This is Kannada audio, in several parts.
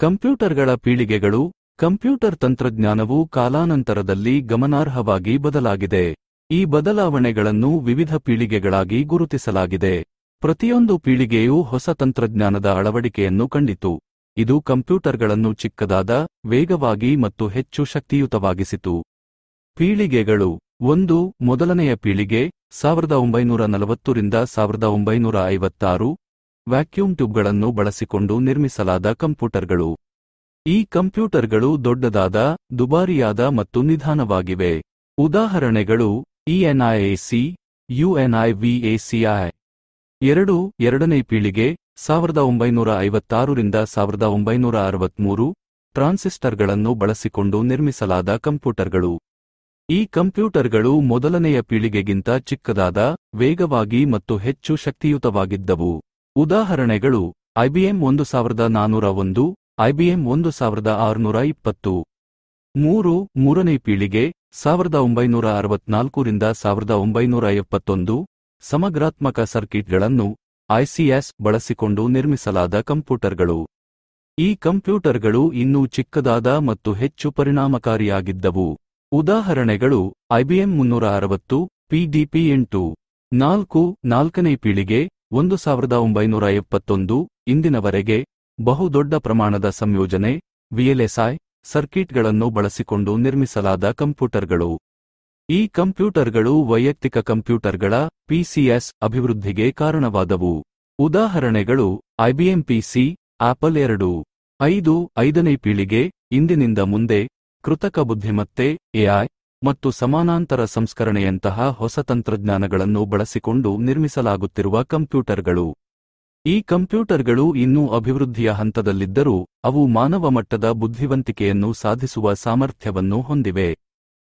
ಕಂಪ್ಯೂಟರ್ಗಳ ಪೀಳಿಗೆಗಳು. ಕಂಪ್ಯೂಟರ್ ತಂತ್ರಜ್ಞಾನವು ಕಾಲಾನಂತರದಲ್ಲಿ ಗಮನಾರ್ಹವಾಗಿ ಬದಲಾಗಿದೆ. ಈ ಬದಲಾವಣೆಗಳನ್ನು ವಿವಿಧ ಪೀಳಿಗೆಗಳಾಗಿ ಗುರುತಿಸಲಾಗಿದೆ. ಪ್ರತಿಯೊಂದು ಪೀಳಿಗೆಯೂ ಹೊಸ ತಂತ್ರಜ್ಞಾನದ ಅಳವಡಿಕೆಯನ್ನು ಕಂಡಿತು. ಇದು ಕಂಪ್ಯೂಟರ್ಗಳನ್ನು ಚಿಕ್ಕದಾದ, ವೇಗವಾಗಿ ಮತ್ತು ಹೆಚ್ಚು ಶಕ್ತಿಯುತವಾಗಿಸಿತು. ಪೀಳಿಗೆಗಳು. 1. ಮೊದಲನೆಯ ಪೀಳಿಗೆ 1940 ರಿಂದ 1956. ವ್ಯಾಕ್ಯೂಮ್ ಟ್ಯೂಬ್ಗಳನ್ನು ಬಳಸಿಕೊಂಡು ನಿರ್ಮಿಸಲಾದ ಕಂಪ್ಯೂಟರ್ಗಳು. ಈ ಕಂಪ್ಯೂಟರ್ಗಳು ದೊಡ್ಡದಾದ, ದುಬಾರಿಯಾದ ಮತ್ತು ನಿಧಾನವಾಗಿವೆ. ಉದಾಹರಣೆಗಳು ENIAC, UNIVACI. 2. ಎರಡನೇ ಪೀಳಿಗೆ 1956 ರಿಂದ 1963. ಟ್ರಾನ್ಸಿಸ್ಟರ್ಗಳನ್ನು ಬಳಸಿಕೊಂಡು ನಿರ್ಮಿಸಲಾದ ಕಂಪ್ಯೂಟರ್ಗಳು. ಈ ಕಂಪ್ಯೂಟರ್ಗಳು ಮೊದಲನೆಯ ಪೀಳಿಗೆಗಿಂತ ಚಿಕ್ಕದಾದ, ವೇಗವಾಗಿ ಮತ್ತು ಹೆಚ್ಚು ಶಕ್ತಿಯುತವಾಗಿದ್ದವು. ಉದಾಹರಣೆಗಳು IBM 1401, IBM 1620. 3. ಮೂರನೇ ಪೀಳಿಗೆ 1964 ರಿಂದ 1971. ಸಮಗ್ರಾತ್ಮಕ ಸರ್ಕಿಟ್ಗಳನ್ನು ICS ಬಳಸಿಕೊಂಡು ನಿರ್ಮಿಸಲಾದ ಕಂಪ್ಯೂಟರ್ಗಳು. ಈ ಕಂಪ್ಯೂಟರ್ಗಳು ಇನ್ನೂ ಚಿಕ್ಕದಾದ ಮತ್ತು ಹೆಚ್ಚು ಪರಿಣಾಮಕಾರಿಯಾಗಿದ್ದವು. ಉದಾಹರಣೆಗಳು IBM 360, PDP-8. 4. ನಾಲ್ಕನೇ ಪೀಳಿಗೆ 1971. ಇಂದಿನವರೆಗೆ ಬಹುದೊಡ್ಡ ಪ್ರಮಾಣದ ಸಂಯೋಜನೆ VLSI ಸರ್ಕಿಟ್ಗಳನ್ನು ಬಳಸಿಕೊಂಡು ನಿರ್ಮಿಸಲಾದ ಕಂಪ್ಯೂಟರ್ಗಳು. ಈ ಕಂಪ್ಯೂಟರ್ಗಳು ವೈಯಕ್ತಿಕ ಕಂಪ್ಯೂಟರ್ಗಳ PCS ಅಭಿವೃದ್ಧಿಗೆ ಕಾರಣವಾದವು. ಉದಾಹರಣೆಗಳು IBM PC, Apple II. 5. ಐದನೇ ಪೀಳಿಗೆ ಇಂದಿನಿಂದ ಮುಂದೆ ಕೃತಕ ಬುದ್ಧಿಮತ್ತೆ AI ಮತ್ತು ಸಮಾನಾಂತರ ಸಂಸ್ಕರಣೆಯಂತಹ ಹೊಸ ತಂತ್ರಜ್ಞಾನಗಳನ್ನು ಬಳಸಿಕೊಂಡು ನಿರ್ಮಿಸಲಾಗುತ್ತಿರುವ ಕಂಪ್ಯೂಟರ್ಗಳು. ಈ ಕಂಪ್ಯೂಟರ್ಗಳು ಇನ್ನೂ ಅಭಿವೃದ್ಧಿಯ ಹಂತದಲ್ಲಿದ್ದರೂ ಅವು ಮಾನವ ಮಟ್ಟದ ಬುದ್ಧಿವಂತಿಕೆಯನ್ನು ಸಾಧಿಸುವ ಸಾಮರ್ಥ್ಯವನ್ನು ಹೊಂದಿವೆ.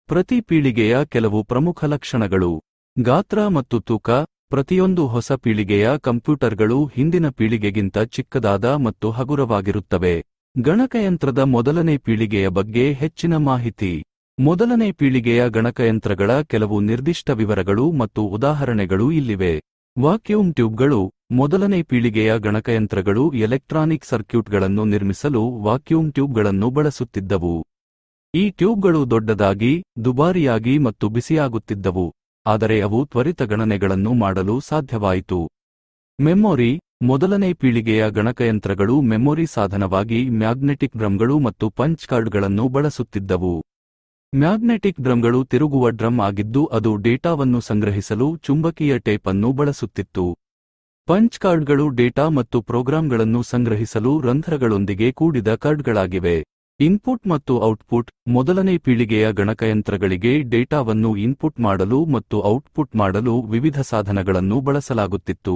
ಪ್ರತಿ ಪೀಳಿಗೆಯ ಕೆಲವು ಪ್ರಮುಖ ಲಕ್ಷಣಗಳು. ಗಾತ್ರ ಮತ್ತು ತೂಕ. ಪ್ರತಿಯೊಂದು ಹೊಸ ಪೀಳಿಗೆಯ ಕಂಪ್ಯೂಟರ್ಗಳು ಹಿಂದಿನ ಪೀಳಿಗೆಗಿಂತ ಚಿಕ್ಕದಾದ ಮತ್ತು ಹಗುರವಾಗಿರುತ್ತವೆ. ಗಣಕಯಂತ್ರದ ಮೊದಲನೇ ಪೀಳಿಗೆಯ ಬಗ್ಗೆ ಹೆಚ್ಚಿನ ಮಾಹಿತಿ. ಮೊದಲನೇ ಪೀಳಿಗೆಯ ಗಣಕಯಂತ್ರಗಳ ಕೆಲವು ನಿರ್ದಿಷ್ಟ ವಿವರಗಳು ಮತ್ತು ಉದಾಹರಣೆಗಳು ಇಲ್ಲಿವೆ. ವಾಕ್ಯೂಮ್ ಟ್ಯೂಬ್ಗಳು. ಮೊದಲನೇ ಪೀಳಿಗೆಯ ಗಣಕಯಂತ್ರಗಳು ಎಲೆಕ್ಟ್ರಾನಿಕ್ ಸರ್ಕ್ಯೂಟ್ಗಳನ್ನು ನಿರ್ಮಿಸಲು ವಾಕ್ಯೂಮ್ ಟ್ಯೂಬ್ಗಳನ್ನು ಬಳಸುತ್ತಿದ್ದವು. ಈ ಟ್ಯೂಬ್ಗಳು ದೊಡ್ಡದಾಗಿ, ದುಬಾರಿಯಾಗಿ ಮತ್ತು ಬಿಸಿಯಾಗುತ್ತಿದ್ದವು, ಆದರೆ ಅವು ತ್ವರಿತ ಗಣನೆಗಳನ್ನು ಮಾಡಲು ಸಾಧ್ಯವಾಯಿತು. ಮೆಮೊರಿ. ಮೊದಲನೇ ಪೀಳಿಗೆಯ ಗಣಕಯಂತ್ರಗಳು ಮೆಮೊರಿ ಸಾಧನವಾಗಿ ಮ್ಯಾಗ್ನೆಟಿಕ್ ಡ್ರಮ್ಗಳು ಮತ್ತು ಪಂಚ್ ಕಾರ್ಡ್ಗಳನ್ನು ಬಳಸುತ್ತಿದ್ದವು. ಮ್ಯಾಗ್ನೆಟಿಕ್ ಡ್ರಮ್ಗಳು ತಿರುಗುವ ಡ್ರಮ್ ಆಗಿದ್ದು ಅದು ಡೇಟಾವನ್ನು ಸಂಗ್ರಹಿಸಲು ಚುಂಬಕೀಯ ಟೇಪ್ ಅನ್ನು ಬಳಸುತ್ತಿತ್ತು. ಪಂಚ್ ಕಾರ್ಡ್ಗಳು ಡೇಟಾ ಮತ್ತು ಪ್ರೋಗ್ರಾಂಗಳನ್ನು ಸಂಗ್ರಹಿಸಲು ರಂಧ್ರಗಳೊಂದಿಗೆ ಕೂಡಿದ ಕಾರ್ಡ್ಗಳಾಗಿವೆ. ಇನ್ಪುಟ್ ಮತ್ತು ಔಟ್ಪುಟ್. ಮೊದಲನೇ ಪೀಳಿಗೆಯ ಗಣಕಯಂತ್ರಗಳಿಗೆ ಡೇಟಾವನ್ನು ಇನ್ಪುಟ್ ಮಾಡಲು ಮತ್ತು ಔಟ್ಪುಟ್ ಮಾಡಲು ವಿವಿಧ ಸಾಧನಗಳನ್ನು ಬಳಸಲಾಗುತ್ತಿತ್ತು.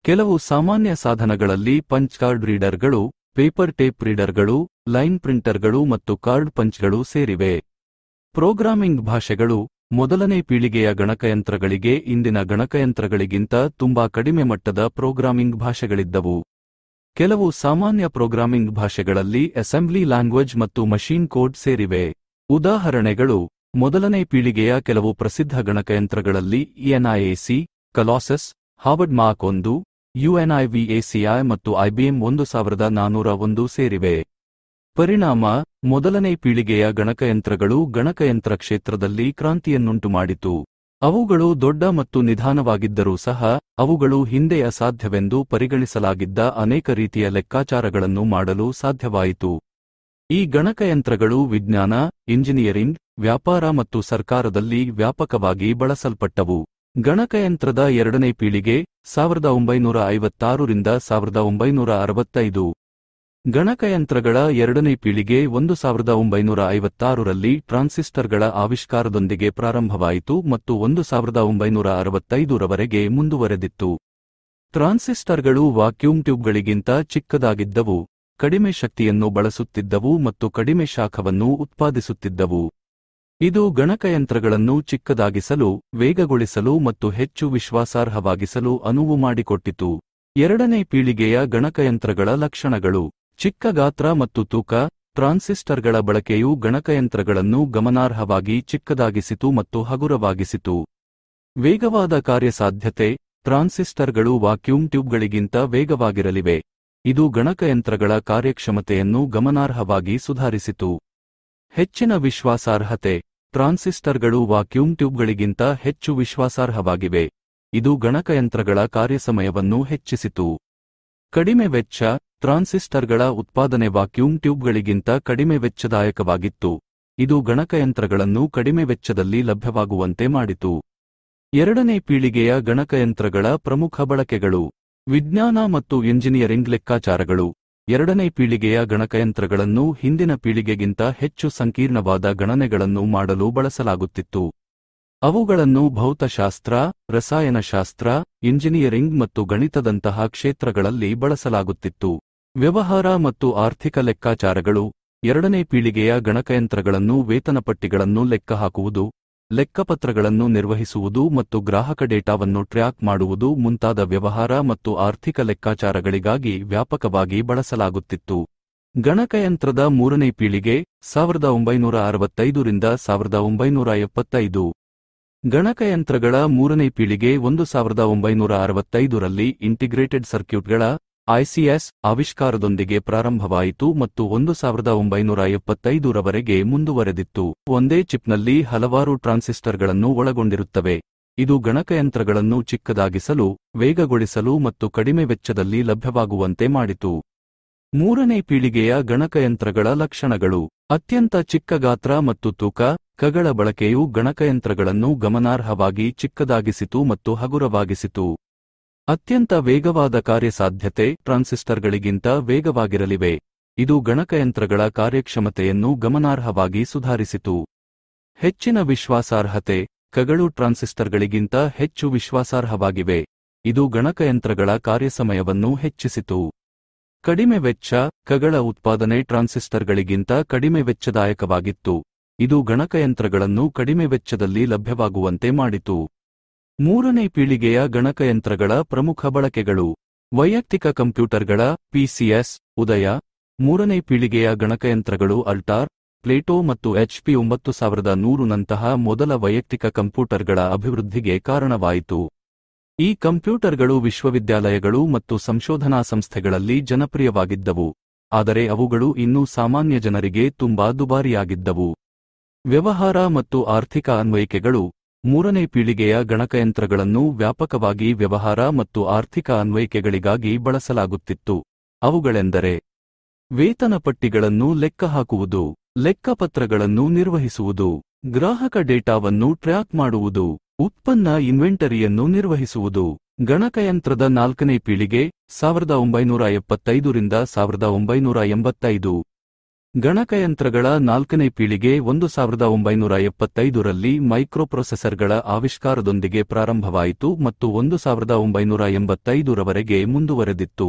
ಕೆಲವು ಸಾಮಾನ್ಯ ಸಾಧನಗಳಲ್ಲಿ ಪಂಚ್ ಕಾರ್ಡ್ ರೀಡರ್ಗಳು, ಪೇಪರ್ ಟೇಪ್ ರೀಡರ್ಗಳು, ಲೈನ್ ಪ್ರಿಂಟರ್ಗಳು ಮತ್ತು ಕಾರ್ಡ್ ಪಂಚ್ಗಳು ಸೇರಿವೆ. ಪ್ರೋಗ್ರಾಮಿಂಗ್ ಭಾಷೆಗಳು. ಮೊದಲನೇ ಪೀಳಿಗೆಯ ಗಣಕಯಂತ್ರಗಳಿಗೆ ಇಂದಿನ ಗಣಕಯಂತ್ರಗಳಿಗಿಂತ ತುಂಬಾ ಕಡಿಮೆ ಮಟ್ಟದ ಪ್ರೋಗ್ರಾಮಿಂಗ್ ಭಾಷೆಗಳಿದ್ದವು. ಕೆಲವು ಸಾಮಾನ್ಯ ಪ್ರೋಗ್ರಾಮಿಂಗ್ ಭಾಷೆಗಳಲ್ಲಿ ಅಸೆಂಬ್ಲಿ ಲ್ಯಾಂಗ್ವೇಜ್ ಮತ್ತು ಮಷೀನ್ ಕೋಡ್ ಸೇರಿವೆ. ಉದಾಹರಣೆಗಳು ಮೊದಲನೇ ಪೀಳಿಗೆಯ ಕೆಲವು ಪ್ರಸಿದ್ಧ ಗಣಕಯಂತ್ರಗಳಲ್ಲಿ ENIAC, ಕಲಾಸಸ್, ಹಾರ್ವರ್ಡ್ ಮಾರ್ಕ್ 1, UNIVACI ಮತ್ತು IBM 1401 ಸೇರಿವೆ. ಪರಿಣಾಮ. ಮೊದಲನೇ ಪೀಳಿಗೆಯ ಗಣಕಯಂತ್ರಗಳು ಗಣಕಯಂತ್ರ ಕ್ಷೇತ್ರದಲ್ಲಿ ಕ್ರಾಂತಿಯನ್ನುಂಟು ಮಾಡಿತು. ಅವುಗಳು ದೊಡ್ಡ ಮತ್ತು ನಿಧಾನವಾಗಿದ್ದರೂ ಸಹ ಅವುಗಳು ಹಿಂದೆ ಅಸಾಧ್ಯವೆಂದು ಪರಿಗಣಿಸಲಾಗಿದ್ದ ಅನೇಕ ರೀತಿಯ ಲೆಕ್ಕಾಚಾರಗಳನ್ನು ಮಾಡಲು ಸಾಧ್ಯವಾಯಿತು. ಈ ಗಣಕಯಂತ್ರಗಳು ವಿಜ್ಞಾನ, ಇಂಜಿನಿಯರಿಂಗ್, ವ್ಯಾಪಾರ ಮತ್ತು ಸರ್ಕಾರದಲ್ಲಿ ವ್ಯಾಪಕವಾಗಿ ಬಳಸಲ್ಪಟ್ಟವು. ಗಣಕಯಂತ್ರದ ಎರಡನೇ ಪೀಳಿಗೆ 1956 ರಿಂದ 1965. ಗಣಕಯಂತ್ರಗಳ ಎರಡನೇ ಪೀಳಿಗೆ 1956 ರಲ್ಲಿ ಟ್ರಾನ್ಸಿಸ್ಟರ್ಗಳ ಆವಿಷ್ಕಾರದೊಂದಿಗೆ ಪ್ರಾರಂಭವಾಯಿತು ಮತ್ತು 1965 ರವರೆಗೆ ಮುಂದುವರೆದಿತ್ತು. ಟ್ರಾನ್ಸಿಸ್ಟರ್ಗಳು ವಾಕ್ಯೂಮ್ ಟ್ಯೂಬ್ಗಳಿಗಿಂತ ಚಿಕ್ಕದಾಗಿದ್ದವು, ಕಡಿಮೆ ಶಕ್ತಿಯನ್ನು ಬಳಸುತ್ತಿದ್ದವು ಮತ್ತು ಕಡಿಮೆ ಶಾಖವನ್ನು ಉತ್ಪಾದಿಸುತ್ತಿದ್ದವು. ಇದು ಗಣಕಯಂತ್ರಗಳನ್ನು ಚಿಕ್ಕದಾಗಿಸಲು, ವೇಗಗೊಳಿಸಲು ಮತ್ತು ಹೆಚ್ಚು ವಿಶ್ವಾಸಾರ್ಹವಾಗಿಸಲು ಅನುವು ಮಾಡಿಕೊಟ್ಟಿತು. ಎರಡನೇ ಪೀಳಿಗೆಯ ಗಣಕಯಂತ್ರಗಳ ಲಕ್ಷಣಗಳು. ಚಿಕ್ಕ ಗಾತ್ರ ಮತ್ತು ತೂಕ. ಟ್ರಾನ್ಸಿಸ್ಟರ್ಗಳ ಬಳಕೆಯು ಗಣಕಯಂತ್ರಗಳನ್ನು ಗಮನಾರ್ಹವಾಗಿ ಚಿಕ್ಕದಾಗಿಸಿತು ಮತ್ತು ಹಗುರವಾಗಿಸಿತು. ವೇಗವಾದ ಕಾರ್ಯಸಾಧ್ಯತೆ. ಟ್ರಾನ್ಸಿಸ್ಟರ್ಗಳು ವಾಕ್ಯೂಮ್ ಟ್ಯೂಬ್ಗಳಿಗಿಂತ ವೇಗವಾಗಿರಲಿವೆ. ಇದು ಗಣಕಯಂತ್ರಗಳ ಕಾರ್ಯಕ್ಷಮತೆಯನ್ನು ಗಮನಾರ್ಹವಾಗಿ ಸುಧಾರಿಸಿತು. ಹೆಚ್ಚಿನ ವಿಶ್ವಾಸಾರ್ಹತೆ. ಟ್ರಾನ್ಸಿಸ್ಟರ್ಗಳು ವಾಕ್ಯೂಮ್ ಟ್ಯೂಬ್ಗಳಿಗಿಂತ ಹೆಚ್ಚು ವಿಶ್ವಾಸಾರ್ಹವಾಗಿವೆ. ಇದು ಗಣಕಯಂತ್ರಗಳ ಕಾರ್ಯಸಮಯವನ್ನು ಹೆಚ್ಚಿಸಿತು. ಕಡಿಮೆ ವೆಚ್ಚ. ಟ್ರಾನ್ಸಿಸ್ಟರ್ಗಳ ಉತ್ಪಾದನೆ ವಾಕ್ಯೂಮ್ ಟ್ಯೂಬ್ಗಳಿಗಿಂತ ಕಡಿಮೆ ವೆಚ್ಚದಾಯಕವಾಗಿತ್ತು. ಇದು ಗಣಕಯಂತ್ರಗಳನ್ನು ಕಡಿಮೆ ವೆಚ್ಚದಲ್ಲಿ ಲಭ್ಯವಾಗುವಂತೆ ಮಾಡಿತು. ಎರಡನೇ ಪೀಳಿಗೆಯ ಗಣಕಯಂತ್ರಗಳ ಪ್ರಮುಖ ಬಳಕೆಗಳು. ವಿಜ್ಞಾನ ಮತ್ತು ಎಂಜಿನಿಯರಿಂಗ್ ಲೆಕ್ಕಾಚಾರಗಳು. ಎರಡನೇ ಪೀಳಿಗೆಯ ಗಣಕಯಂತ್ರಗಳನ್ನು ಹಿಂದಿನ ಪೀಳಿಗೆಗಿಂತ ಹೆಚ್ಚು ಸಂಕೀರ್ಣವಾದ ಗಣನೆಗಳನ್ನು ಮಾಡಲು ಬಳಸಲಾಗುತ್ತಿತ್ತು. ಅವುಗಳನ್ನು ಭೌತಶಾಸ್ತ್ರ, ರಸಾಯನಶಾಸ್ತ್ರ, ಇಂಜಿನಿಯರಿಂಗ್ ಮತ್ತು ಗಣಿತದಂತಹ ಕ್ಷೇತ್ರಗಳಲ್ಲಿ ಬಳಸಲಾಗುತ್ತಿತ್ತು. ವ್ಯವಹಾರ ಮತ್ತು ಆರ್ಥಿಕ ಲೆಕ್ಕಾಚಾರಗಳು. ಎರಡನೇ ಪೀಳಿಗೆಯ ಗಣಕಯಂತ್ರಗಳನ್ನು ವೇತನಪಟ್ಟಿಗಳನ್ನು ಲೆಕ್ಕಹಾಕುವುದು, ಲೆಕ್ಕಪತ್ರಗಳನ್ನು ನಿರ್ವಹಿಸುವುದು ಮತ್ತು ಗ್ರಾಹಕ ಡೇಟಾವನ್ನು ಟ್ರ್ಯಾಕ್ ಮಾಡುವುದು ಮುಂತಾದ ವ್ಯವಹಾರ ಮತ್ತು ಆರ್ಥಿಕ ಲೆಕ್ಕಾಚಾರಗಳಿಗಾಗಿ ವ್ಯಾಪಕವಾಗಿ ಬಳಸಲಾಗುತ್ತಿತ್ತು. ಗಣಕಯಂತ್ರದ ಮೂರನೇ ಪೀಳಿಗೆ 1965 ರಿಂದ 1975. ಗಣಕಯಂತ್ರಗಳ ಮೂರನೇ ಪೀಳಿಗೆ 1965 ರಲ್ಲಿ ಇಂಟಿಗ್ರೇಟೆಡ್ ಸರ್ಕ್ಯೂಟ್ಗಳ ಐಸಿಎಸ್ ಆವಿಷ್ಕಾರದೊಂದಿಗೆ ಪ್ರಾರಂಭವಾಯಿತು ಮತ್ತು 1975 ರವರೆಗೆ ಮುಂದುವರೆದಿತ್ತು. ಒಂದೇ ಚಿಪ್ನಲ್ಲಿ ಹಲವಾರು ಟ್ರಾನ್ಸಿಸ್ಟರ್ಗಳನ್ನು ಒಳಗೊಂಡಿರುತ್ತವೆ. ಇದು ಗಣಕಯಂತ್ರಗಳನ್ನು ಚಿಕ್ಕದಾಗಿಸಲು, ವೇಗಗೊಳಿಸಲು ಮತ್ತು ಕಡಿಮೆ ವೆಚ್ಚದಲ್ಲಿ ಲಭ್ಯವಾಗುವಂತೆ ಮಾಡಿತು. ಮೂರನೇ ಪೀಳಿಗೆಯ ಗಣಕಯಂತ್ರಗಳ ಲಕ್ಷಣಗಳು. ಅತ್ಯಂತ ಚಿಕ್ಕ ಗಾತ್ರ ಮತ್ತು ತೂಕ. ಕಗಳ ಬಳಕೆಯು ಗಣಕಯಂತ್ರಗಳನ್ನು ಗಮನಾರ್ಹವಾಗಿ ಚಿಕ್ಕದಾಗಿಸಿತು ಮತ್ತು ಹಗುರವಾಗಿಸಿತು. ಅತ್ಯಂತ ವೇಗವಾದ ಕಾರ್ಯಸಾಧ್ಯತೆ. ಟ್ರಾನ್ಸಿಸ್ಟರ್ಗಳಿಗಿಂತ ವೇಗವಾಗಿರಲಿವೆ. ಇದು ಗಣಕಯಂತ್ರಗಳ ಕಾರ್ಯಕ್ಷಮತೆಯನ್ನು ಗಮನಾರ್ಹವಾಗಿ ಸುಧಾರಿಸಿತು. ಹೆಚ್ಚಿನ ವಿಶ್ವಾಸಾರ್ಹತೆ. ಕಗಳು ಟ್ರಾನ್ಸಿಸ್ಟರ್ಗಳಿಗಿಂತ ಹೆಚ್ಚು ವಿಶ್ವಾಸಾರ್ಹವಾಗಿವೆ. ಇದು ಗಣಕಯಂತ್ರಗಳ ಕಾರ್ಯಸಮಯವನ್ನು ಹೆಚ್ಚಿಸಿತು. ಕಡಿಮೆ ವೆಚ್ಚ. ಕಗಳ ಉತ್ಪಾದನೆ ಟ್ರಾನ್ಸಿಸ್ಟರ್ಗಳಿಗಿಂತ ಕಡಿಮೆ ವೆಚ್ಚದಾಯಕವಾಗಿತ್ತು. ಇದು ಗಣಕಯಂತ್ರಗಳನ್ನು ಕಡಿಮೆ ವೆಚ್ಚದಲ್ಲಿ ಲಭ್ಯವಾಗುವಂತೆ ಮಾಡಿತು. ಮೂರನೇ ಪೀಳಿಗೆಯ ಗಣಕಯಂತ್ರಗಳ ಪ್ರಮುಖ ಬಳಕೆಗಳು. ವೈಯಕ್ತಿಕ ಕಂಪ್ಯೂಟರ್ಗಳ ಪಿಸಿಎಸ್ ಉದಯ. ಮೂರನೇ ಪೀಳಿಗೆಯ ಗಣಕಯಂತ್ರಗಳು ಅಲ್ಟಾರ್, ಪ್ಲೇಟೋ ಮತ್ತು HP 9100 ನಂತಹ ಮೊದಲ ವೈಯಕ್ತಿಕ ಕಂಪ್ಯೂಟರ್ಗಳ ಅಭಿವೃದ್ಧಿಗೆ ಕಾರಣವಾಯಿತು. ಈ ಕಂಪ್ಯೂಟರ್ಗಳು ವಿಶ್ವವಿದ್ಯಾಲಯಗಳು ಮತ್ತು ಸಂಶೋಧನಾ ಸಂಸ್ಥೆಗಳಲ್ಲಿ ಜನಪ್ರಿಯವಾಗಿದ್ದವು, ಆದರೆ ಅವುಗಳು ಇನ್ನೂ ಸಾಮಾನ್ಯ ಜನರಿಗೆ ತುಂಬಾ ದುಬಾರಿಯಾಗಿದ್ದವು. ವ್ಯವಹಾರ ಮತ್ತು ಆರ್ಥಿಕ ಅನ್ವಯಿಕೆಗಳು. ಮೂರನೇ ಪೀಳಿಗೆಯ ಗಣಕಯಂತ್ರಗಳನ್ನು ವ್ಯಾಪಕವಾಗಿ ವ್ಯವಹಾರ ಮತ್ತು ಆರ್ಥಿಕ ಅನ್ವಯಿಕೆಗಳಿಗಾಗಿ ಬಳಸಲಾಗುತ್ತಿತ್ತು. ಅವುಗಳೆಂದರೆ ವೇತನಪಟ್ಟಿಗಳನ್ನು ಲೆಕ್ಕಹಾಕುವುದು, ಲೆಕ್ಕಪತ್ರಗಳನ್ನು ನಿರ್ವಹಿಸುವುದು, ಗ್ರಾಹಕ ಡೇಟಾವನ್ನು ಟ್ರ್ಯಾಕ್ ಮಾಡುವುದು, ಉತ್ಪನ್ನ ಇನ್ವೆಂಟರಿಯನ್ನು ನಿರ್ವಹಿಸುವುದು. ಗಣಕಯಂತ್ರದ ನಾಲ್ಕನೇ ಪೀಳಿಗೆ 1975 ರಿಂದ 1985. ಗಣಕಯಂತ್ರಗಳ ನಾಲ್ಕನೇ ಪೀಳಿಗೆ 1975 ರಲ್ಲಿ ಮೈಕ್ರೋಪ್ರೊಸೆಸರ್ಗಳ ಆವಿಷ್ಕಾರದೊಂದಿಗೆ ಪ್ರಾರಂಭವಾಯಿತು ಮತ್ತು 1985 ರವರೆಗೆ ಮುಂದುವರೆದಿತ್ತು.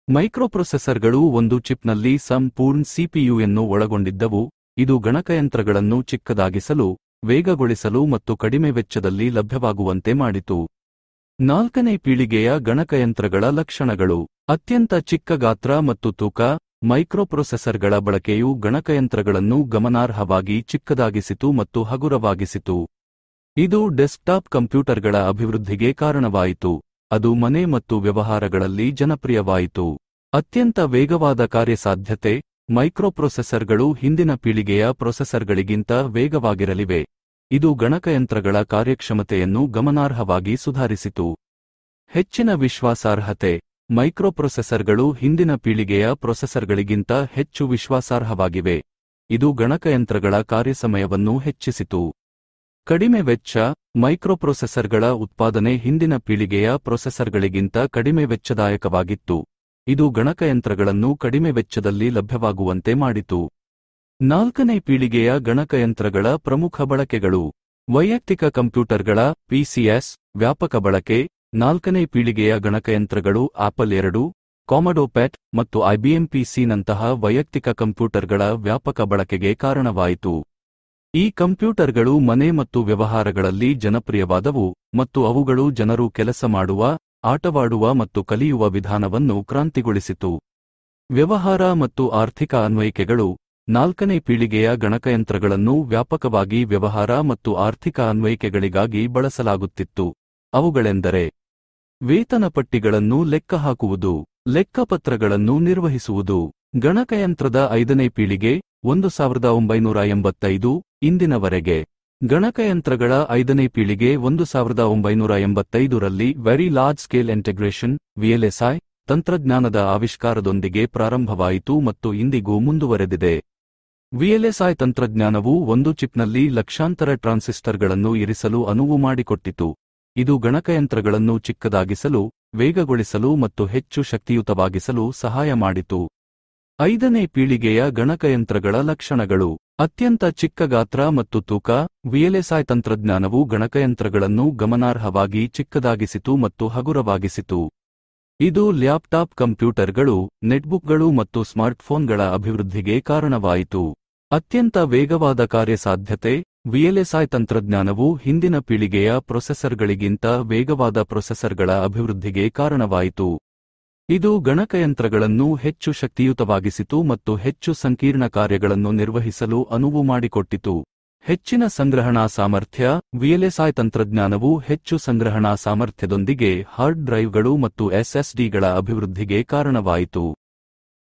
ಮೈಕ್ರೋಪ್ರೊಸೆಸರ್ಗಳು ಒಂದು ಚಿಪ್ನಲ್ಲಿ ಸಂಪೂರ್ಣ ಸಿಪಿಯುಯನ್ನು ಒಳಗೊಂಡಿದ್ದವು. ಇದು ಗಣಕಯಂತ್ರಗಳನ್ನು ಚಿಕ್ಕದಾಗಿಸಲು, ವೇಗಗೊಳಿಸಲು ಮತ್ತು ಕಡಿಮೆ ವೆಚ್ಚದಲ್ಲಿ ಲಭ್ಯವಾಗುವಂತೆ ಮಾಡಿತು. ನಾಲ್ಕನೇ ಪೀಳಿಗೆಯ ಗಣಕಯಂತ್ರಗಳ ಲಕ್ಷಣಗಳು. ಅತ್ಯಂತ ಚಿಕ್ಕ ಗಾತ್ರ ಮತ್ತು ತೂಕ. ಮೈಕ್ರೋಪ್ರೊಸೆಸರ್ಗಳ ಬಳಕೆಯು ಗಣಕಯಂತ್ರಗಳನ್ನು ಗಮನಾರ್ಹವಾಗಿ ಚಿಕ್ಕದಾಗಿಸಿತು ಮತ್ತು ಹಗುರವಾಗಿಸಿತು. ಇದು ಡೆಸ್ಕ್ಟಾಪ್ ಕಂಪ್ಯೂಟರ್ಗಳ ಅಭಿವೃದ್ಧಿಗೆ ಕಾರಣವಾಯಿತು. ಅದು ಮನೆ ಮತ್ತು ವ್ಯವಹಾರಗಳಲ್ಲಿ ಜನಪ್ರಿಯವಾಯಿತು. ಅತ್ಯಂತ ವೇಗವಾದ ಕಾರ್ಯಸಾಧ್ಯತೆ. ಮೈಕ್ರೋಪ್ರೊಸೆಸರ್ಗಳು ಹಿಂದಿನ ಪೀಳಿಗೆಯ ಪ್ರೊಸೆಸರ್ಗಳಿಗಿಂತ ವೇಗವಾಗಿರಲಿವೆ. ಇದು ಗಣಕಯಂತ್ರಗಳ ಕಾರ್ಯಕ್ಷಮತೆಯನ್ನು ಗಮನಾರ್ಹವಾಗಿ ಸುಧಾರಿಸಿತು. ಹೆಚ್ಚಿನ ವಿಶ್ವಾಸಾರ್ಹತೆ. ಮೈಕ್ರೋಪ್ರೊಸೆಸರ್ಗಳು ಹಿಂದಿನ ಪೀಳಿಗೆಯ ಪ್ರೊಸೆಸರ್ಗಳಿಗಿಂತ ಹೆಚ್ಚು ವಿಶ್ವಾಸಾರ್ಹವಾಗಿವೆ. ಇದು ಗಣಕಯಂತ್ರಗಳ ಕಾರ್ಯಸಮಯವನ್ನು ಹೆಚ್ಚಿಸಿತು. ಕಡಿಮೆ ವೆಚ್ಚ. ಮೈಕ್ರೋಪ್ರೊಸೆಸರ್ಗಳ ಉತ್ಪಾದನೆ ಹಿಂದಿನ ಪೀಳಿಗೆಯ ಪ್ರೊಸೆಸರ್ಗಳಿಗಿಂತ ಕಡಿಮೆ ವೆಚ್ಚದಾಯಕವಾಗಿತ್ತು. ಇದು ಗಣಕಯಂತ್ರಗಳನ್ನು ಕಡಿಮೆ ವೆಚ್ಚದಲ್ಲಿ ಲಭ್ಯವಾಗುವಂತೆ ಮಾಡಿತು. ನಾಲ್ಕನೇ ಪೀಳಿಗೆಯ ಗಣಕಯಂತ್ರಗಳ ಪ್ರಮುಖ ಬಳಕೆಗಳು. ವೈಯಕ್ತಿಕ ಕಂಪ್ಯೂಟರ್ಗಳ ಪಿಸಿಎಸ್ ವ್ಯಾಪಕ ಬಳಕೆ. ನಾಲ್ಕನೇ ಪೀಳಿಗೆಯ ಗಣಕಯಂತ್ರಗಳು ಆಪಲ್ II, ಕಾಮೊಡೊ PET ಮತ್ತು IBM PC ನಂತಹ ವೈಯಕ್ತಿಕ ಕಂಪ್ಯೂಟರ್ಗಳ ವ್ಯಾಪಕ ಬಳಕೆಗೆ ಕಾರಣವಾಯಿತು. ಈ ಕಂಪ್ಯೂಟರ್ಗಳು ಮನೆ ಮತ್ತು ವ್ಯವಹಾರಗಳಲ್ಲಿ ಜನಪ್ರಿಯವಾದವು ಮತ್ತು ಅವುಗಳು ಜನರು ಕೆಲಸ ಮಾಡುವ, ಆಟವಾಡುವ ಮತ್ತು ಕಲಿಯುವ ವಿಧಾನವನ್ನು ಕ್ರಾಂತಿಗೊಳಿಸಿತು. ವ್ಯವಹಾರ ಮತ್ತು ಆರ್ಥಿಕ ಅನ್ವಯಿಕೆಗಳು. ನಾಲ್ಕನೇ ಪೀಳಿಗೆಯ ಗಣಕಯಂತ್ರಗಳನ್ನು ವ್ಯಾಪಕವಾಗಿ ವ್ಯವಹಾರ ಮತ್ತು ಆರ್ಥಿಕ ಅನ್ವಯಿಕೆಗಳಿಗಾಗಿ ಬಳಸಲಾಗುತ್ತಿತ್ತು. ಅವುಗಳೆಂದರೆ ವೇತನಪಟ್ಟಿಗಳನ್ನು ಲೆಕ್ಕಹಾಕುವುದು, ಲೆಕ್ಕಪತ್ರಗಳನ್ನು ನಿರ್ವಹಿಸುವುದು. ಗಣಕಯಂತ್ರದ 5ನೇ ಪೀಳಿಗೆ 1985 ಇಂದಿನವರೆಗೆ. ಗಣಕಯಂತ್ರಗಳ 5ನೇ ಪೀಳಿಗೆ 1985ರಲ್ಲಿ very large scale integration VLSI ತಂತ್ರಜ್ಞಾನದ ಆವಿಷ್ಕಾರದೊಂದಿಗೆ ಪ್ರಾರಂಭವಾಯಿತು ಮತ್ತು ಇಂದಿಗೂ ಮುಂದುವರೆದಿದೆ. ವಿಎಲ್ಎಸ್ಐ ತಂತ್ರಜ್ಞಾನವು ಒಂದು ಚಿಪ್ನಲ್ಲಿ ಲಕ್ಷಾಂತರ ಟ್ರಾನ್ಸಿಸ್ಟರ್ಗಳನ್ನು ಇರಿಸಲು ಅನುವು ಮಾಡಿಕೊಟ್ಟಿತು. ಇದು ಗಣಕಯಂತ್ರಗಳನ್ನು ಚಿಕ್ಕದಾಗಿಸಲು, ವೇಗಗೊಳಿಸಲು ಮತ್ತು ಹೆಚ್ಚು ಶಕ್ತಿಯುತವಾಗಿಸಲು ಸಹಾಯ ಮಾಡಿತು. 5ನೇ ಪೀಳಿಗೆಯ ಗಣಕಯಂತ್ರಗಳ ಲಕ್ಷಣಗಳು. ಅತ್ಯಂತ ಚಿಕ್ಕ ಗಾತ್ರ ಮತ್ತು ತೂಕ. ವಿಎಲ್ಎಸ್ಐ ತಂತ್ರಜ್ಞಾನವು ಗಣಕಯಂತ್ರಗಳನ್ನು ಗಮನಾರ್ಹವಾಗಿ ಚಿಕ್ಕದಾಗಿಸಿತು ಮತ್ತು ಹಗುರವಾಗಿಸಿತು. ಇದು ಲ್ಯಾಪ್ಟಾಪ್ ಕಂಪ್ಯೂಟರ್ಗಳು, ನೆಟ್ಬುಕ್ಗಳು ಮತ್ತು ಸ್ಮಾರ್ಟ್ಫೋನ್ಗಳ ಅಭಿವೃದ್ಧಿಗೆ ಕಾರಣವಾಯಿತು. ಅತ್ಯಂತ ವೇಗವಾದ ಕಾರ್ಯಸಾಧ್ಯತೆ. ವಿಎಲ್ಎಸ್ಐ ತಂತ್ರಜ್ಞಾನವು ಹಿಂದಿನ ಪೀಳಿಗೆಯ ಪ್ರೊಸೆಸರ್ಗಳಿಗಿಂತ ವೇಗವಾದ ಪ್ರೊಸೆಸರ್ಗಳ ಅಭಿವೃದ್ಧಿಗೆ ಕಾರಣವಾಯಿತು. ಇದು ಗಣಕಯಂತ್ರಗಳನ್ನು ಹೆಚ್ಚು ಶಕ್ತಿಯುತವಾಗಿಸಿತು ಮತ್ತು ಹೆಚ್ಚು ಸಂಕೀರ್ಣ ಕಾರ್ಯಗಳನ್ನು ನಿರ್ವಹಿಸಲು ಅನುವು ಮಾಡಿಕೊಟ್ಟಿತು. ಹೆಚ್ಚಿನ ಸಂಗ್ರಹಣಾ ಸಾಮರ್ಥ್ಯ. ವಿಎಲ್ಎಸ್ಐ ತಂತ್ರಜ್ಞಾನವು ಹೆಚ್ಚು ಸಂಗ್ರಹಣಾ ಸಾಮರ್ಥ್ಯದೊಂದಿಗೆ ಹಾರ್ಡ್ ಡ್ರೈವ್ಗಳು ಮತ್ತು ಎಸ್ಎಸ್ಡಿಗಳ ಅಭಿವೃದ್ಧಿಗೆ ಕಾರಣವಾಯಿತು.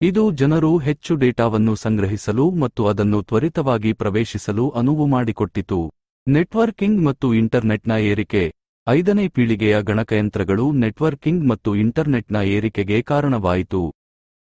ಇದು ಜನರು ಹೆಚ್ಚು ಡೇಟಾವನ್ನು ಸಂಗ್ರಹಿಸಲು ಮತ್ತು ಅದನ್ನು ತ್ವರಿತವಾಗಿ ಪ್ರವೇಶಿಸಲು ಅನುವು ಮಾಡಿಕೊಟ್ಟಿತು. ನೆಟ್ವರ್ಕಿಂಗ್ ಮತ್ತು ಇಂಟರ್ನೆಟ್ನ ಏರಿಕೆ. 5ನೇ ಪೀಳಿಗೆಯ ಗಣಕಯಂತ್ರಗಳು ನೆಟ್ವರ್ಕಿಂಗ್ ಮತ್ತು ಇಂಟರ್ನೆಟ್ನ ಏರಿಕೆಗೆ ಕಾರಣವಾಯಿತು.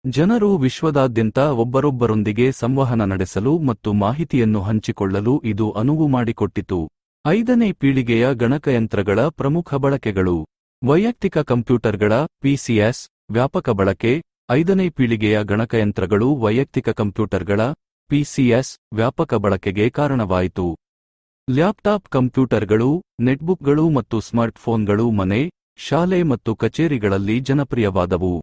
ಜನರು ವಿಶ್ವದಾದ್ಯಂತ ಒಬ್ಬರೊಬ್ಬರೊಂದಿಗೆ ಸಂವಹನ ನಡೆಸಲು ಮತ್ತು ಮಾಹಿತಿಯನ್ನು ಹಂಚಿಕೊಳ್ಳಲು ಇದು ಅನುವು ಮಾಡಿಕೊಟ್ಟಿತು. 5ನೇ ಪೀಳಿಗೆಯ ಗಣಕಯಂತ್ರಗಳ ಪ್ರಮುಖ ಬಳಕೆಗಳು. ವೈಯಕ್ತಿಕ ಕಂಪ್ಯೂಟರ್ಗಳ ಪಿಸಿಎಸ್ ವ್ಯಾಪಕ ಬಳಕೆ. 5ನೇ ಪೀಳಿಗೆಯ ಗಣಕಯಂತ್ರಗಳು ವೈಯಕ್ತಿಕ ಕಂಪ್ಯೂಟರ್ಗಳ ಪಿಸಿಎಸ್ ವ್ಯಾಪಕ ಬಳಕೆಗೆ ಕಾರಣವಾಯಿತು. ಲ್ಯಾಪ್ಟಾಪ್ ಕಂಪ್ಯೂಟರ್ಗಳು, ನೆಟ್ಬುಕ್ಗಳು ಮತ್ತು ಸ್ಮಾರ್ಟ್ಫೋನ್ಗಳು ಮನೆ, ಶಾಲೆ ಮತ್ತು ಕಚೇರಿಗಳಲ್ಲಿ ಜನಪ್ರಿಯವಾದವು.